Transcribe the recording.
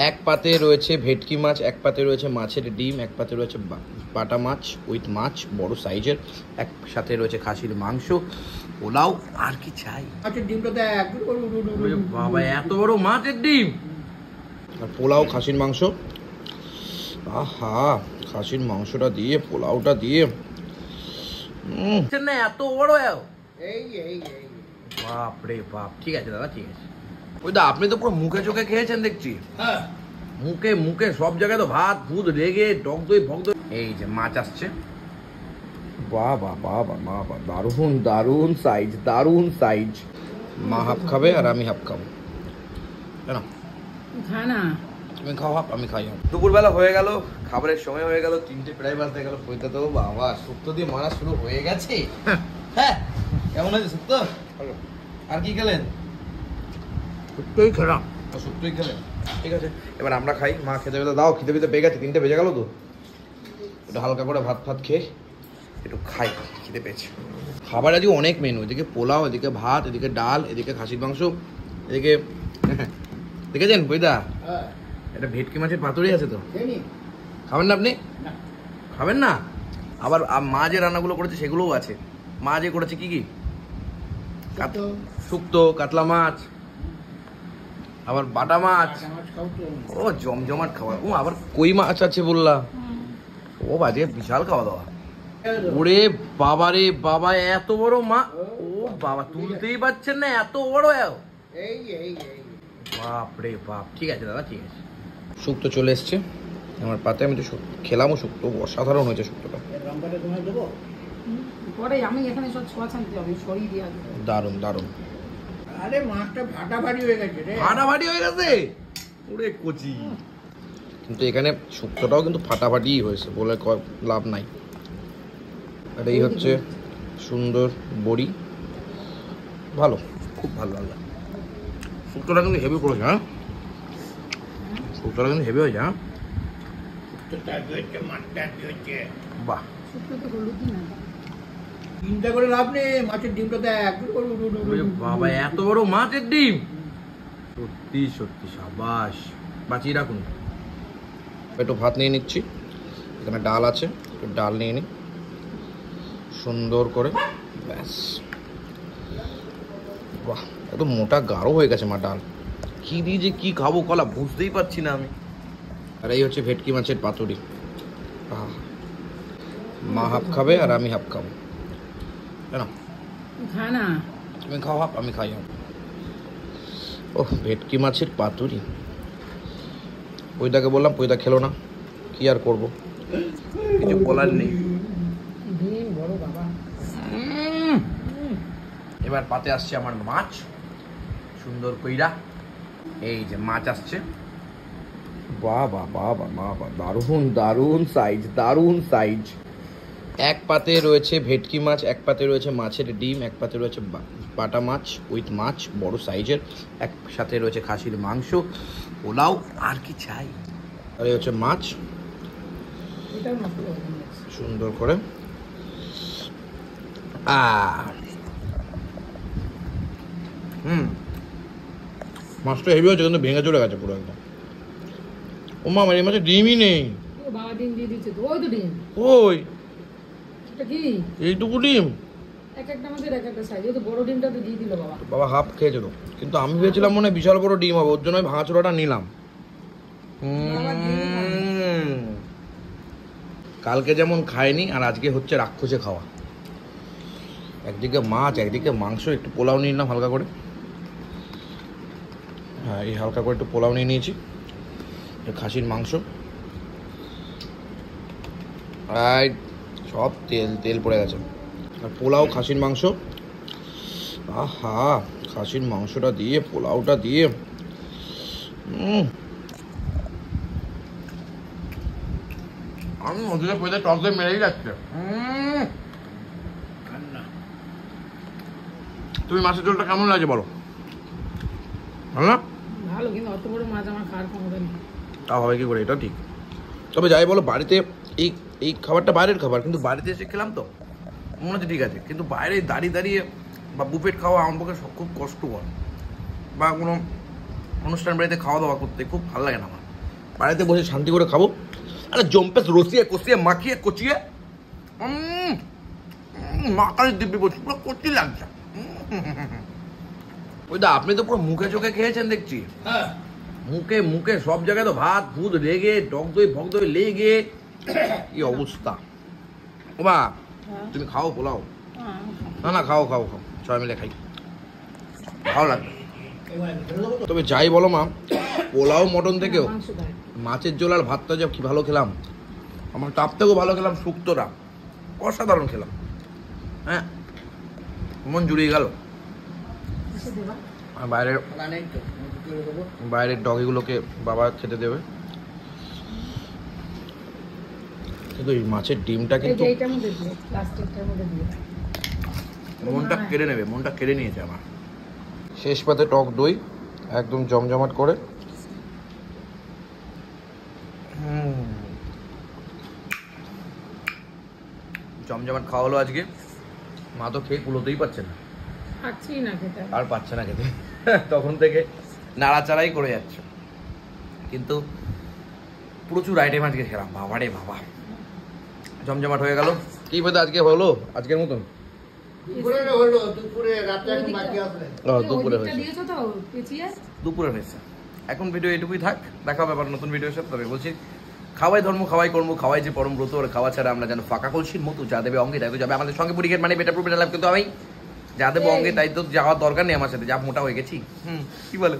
এক পাতে রয়েছে ভেটকি মাছ, এক পাতে রয়েছে মাছের ডিম, এক পাতে রয়েছে বাটা মাছ উইথ মাছ বড় সাইজের, এক সাথে রয়েছে খাসির মাংস, পোলাও। আর কি চাই? মাছের ডিমটা দেখ বাবা, এত বড় মাছের ডিম আর পোলাও, খাসির মাংস। আহা, খাসির মাংসটা দিয়ে পোলাওটা দিয়ে না এত বড় বাপ রে বাপ। ঠিক আছে দাদা, ঠিক আছে। ওই দা, আপনি তো পুরো মুখে চোখে খেয়েছেন দেখছি। হ্যাঁ, মুখে মুখে সব জায়গায় তো ভাত ভূত রেগে টক দই ফক দই। এই যে মাছ আসছে, বাবা বাবা বাবা, দারুণ দারুণ সাইজ, দারুণ সাইজ। মা হাফ খাবে আর আমি হাফ খাবো। তুমি খাও হাফ, আমি খাই হাফ। দুপুরবেলা হয়ে গেল, খাবারের সময় হয়ে গেল, 3টে প্রায় বাজতে গেল। পয়তা তো বাবা শুক্তো দিয়ে মারা শুরু হয়ে গেছে। হ্যাঁ, কেমন আছে শুক্তো? আর কি খেলেন? শুক্তোই খেলাম। শুক্তোই খেলেন, ঠিক আছে। এবার আমরা খাই। মা খেতে খেতে দাও, খিদে পিতে পেয়ে গেছে, 3টে বেজে গেল তো। একটু হালকা করে ভাত ফাত খেয়ে একটু খাই, খিদে পেয়েছে। খাবার আজকে অনেক মেনু, এদিকে পোলাও, এদিকে ভাত, এদিকে ডাল, এদিকে খাসির মাংস, এদিকে দেখেছেন বইদা এটা ভেটকি মাছের পাতুরি আছে তো। খাবেন না আপনি? খাবেন না? আবার মা যে রান্নাগুলো করেছে সেগুলোও আছে। মা যে করেছে কি কি, শুক্তো, কাতলা মাছ, আবার বাটা মাছ, ও জমজমাট খাবার। ও আবার কই মাছ আছে বললা, ও বাজে বিশাল খাওয়া দাওয়া। ওরে বাবা রে বাবা, এত বড় মা, ও বাবা তুলতেই পারছেন না, এত বড়। বাপ রে বাপ। ঠিক আছে দাদা, ঠিক আছে। শুক্তো চলে এসছে আমার পাতে, আমি তো খেলামও শুক্তো, অসাধারণ হয়েছে শুক্তোটা। দারুণ দারুণ। আরে মাছটা ফাটাফাটি হয়ে গেছে রে, ফাটাফাটি হয়ে গেছে। ওরে কচি। কিন্তু এখানে শুক্তোটাও কিন্তু ফাটাফাটি হয়েছে বলে লাভ নাই। আর এই হচ্ছে সুন্দর বড়ি, ভালো, খুব ভালো লাগলো। শুক্তোটা কিন্তু হেভি করেছে। হ্যাঁ, শুক্তোটা কিন্তু হেভি হয়েছে। হ্যাঁ, বাহ, চিন্তা করে লাভ নেই। মাছের ডিমটা দেখ বাবা, এত বড় মাছের ডিম, সত্যি সত্যি সাবাস। বাঁচিয়ে রাখুন। একটু ভাত নিয়ে নিচ্ছি, এখানে ডাল আছে, একটু ডাল নিয়ে নিই সুন্দর করে, ব্যাস। বাহ, এত মোটা গাঢ় হয়ে গেছে মা ডাল। কি দিয়ে যে কি খাবো কলা, বুঝতেই পারছি না আমি। আর এই হচ্ছে ভেটকি মাছের পাতুরি। মা হাফ খাবে আর আমি হাফ খাবো। তুমি খাও হাফ, আমি খাই হাফ। ও ভেটকি মাছের পাতুরি। পয়দাকে বললাম, পয়দা খেলো না, কি আর করবো, কিছু বলার নেই। এবার পাতে আসছে আমার মাছ, সুন্দর কইরা। এই যে মাছ আসছে, বাবা বাবা বাবা, দারুণ দারুণ সাইজ, দারুণ সাইজ। এক পাতে রয়েছে ভেটকি মাছ, এক পাতে রয়েছে মাছের ডিম, এক পাতে রয়েছে বাটা মাছ উইথ মাছ বড় সাইজের, এক সাথে রয়েছে খাসির মাংস, পোলাও। আর কি চাই? আর এই হচ্ছে মাছ, সুন্দর করে। মাছটা হেভি হয়েছে, কিন্তু ভেঙে চলে গেছে পুরো একদম। ও মা, এই মাছের ডিমই নেই। ওই এইটুকু ডিম, বাবা হাফ খেয়েছে তো। কিন্তু আমি ভেবেছিলাম মনে হয় বিশাল বড় ডিম হবে, ওর জন্য ভাঙা চোরাটা নিলাম। কালকে যেমন খায়নি, আর আজকে হচ্ছে রাক্ষসে খাওয়া। একদিকে মাছ, একদিকে মাংস, একটু পোলাও নিয়ে নিলাম হালকা করে। হ্যাঁ, এই হালকা করে একটু পোলাও নিয়ে নিয়েছি, খাসির মাংস, আর সব তেল তেল পড়ে গেছে। আর পোলাও, খাসির মাংস। আহা, খাসির মাংসটা দিয়ে পোলাওটা দিয়ে আমি ওদিকে পয়দা টক দিয়ে মেরেই যাচ্ছে। তুমি মাছের ঝোলটা কেমন লাগছে বলো? ভালো না? ভালো, কিন্তু অত বড় মাছ আমার খাওয়ার ক্ষমতা নেই। তাও হবে কি করে, এটা ঠিক। তবে যাই বলো, বাড়িতে এই খাবারটা বাইরের খাবার, কিন্তু বাড়িতে এসে খেলাম তো মনে হচ্ছে ঠিক আছে। কিন্তু বাইরে দাঁড়িয়ে দাঁড়িয়ে বা বুফেট খাওয়া আমার পক্ষে খুব কষ্টকর, বা কোনো অনুষ্ঠান বাড়িতে খাওয়া দাওয়া করতে খুব ভালো লাগে না আমার। বাড়িতে বসে শান্তি করে খাবো। আরে জম্পেস রসিয়ে কষিয়ে মাখিয়ে কচিয়ে মাখালি দিব্যি বলছি, পুরো কচি লাগছে। ওই দা আপনি তো পুরো মুখে চোখে খেয়েছেন দেখছি। হ্যাঁ, মুখে মুখে সব জায়গায় তো ভাত ভূত লেগে, টক দই ফক দই লেগে, কি অবস্থা। ও মা তুমি খাও পোলাও। না না খাও খাও খাও, সবাই মিলে খাই, ভালো লাগবে। তবে যাই বলো মা, পোলাও মটন থেকেও মাছের ঝোল আর ভাতটা যা কি ভালো খেলাম। আমার তার থেকেও ভালো খেলাম শুক্তোটা, অসাধারণ খেলাম। হ্যাঁ মন জুড়িয়ে গেল। আর বাইরের ডগিগুলোকে বাবা খেতে দেবে। কিন্তু এই মাছের ডিমটা কিন্তু মনটা কেড়ে নেবে, মনটা কেড়ে নিয়েছে আমার। শেষ পাতে টক দই একদম জমজমাট করে। জমজমাট খাওয়া হলো আজকে। মা তো খেয়ে কুলোতেই পাচ্ছে না, আর পাচ্ছে না খেতে। তখন থেকে নাড়াচাড়াই করে যাচ্ছে, কিন্তু প্রচুর আইটেম আজকে খেলাম। বাবা রে বাবা, জমজমাট হয়ে গেল। কি বলতে আজকে হলো আজকের মতন? দুপুরে হয়েছে। এখন ভিডিও এটুকুই থাক, দেখা হবে আবার নতুন ভিডিওর সাথে। তবে বলছি, খাওয়াই ধর্ম, খাওয়াই কর্ম, খাওয়াই যে পরম ব্রত। আর খাওয়া ছাড়া আমরা যেন ফাঁকা কলসির মতো, যা দেবে অঙ্গে তাই তো যাবে। আমাদের সঙ্গে পুরিকেট মানে বেটার প্রফিট লাভ, কিন্তু আমি যা দেবো অঙ্গে তাই তো যাওয়ার দরকার নেই আমার সাথে, যা মোটা হয়ে গেছি। কি বলে?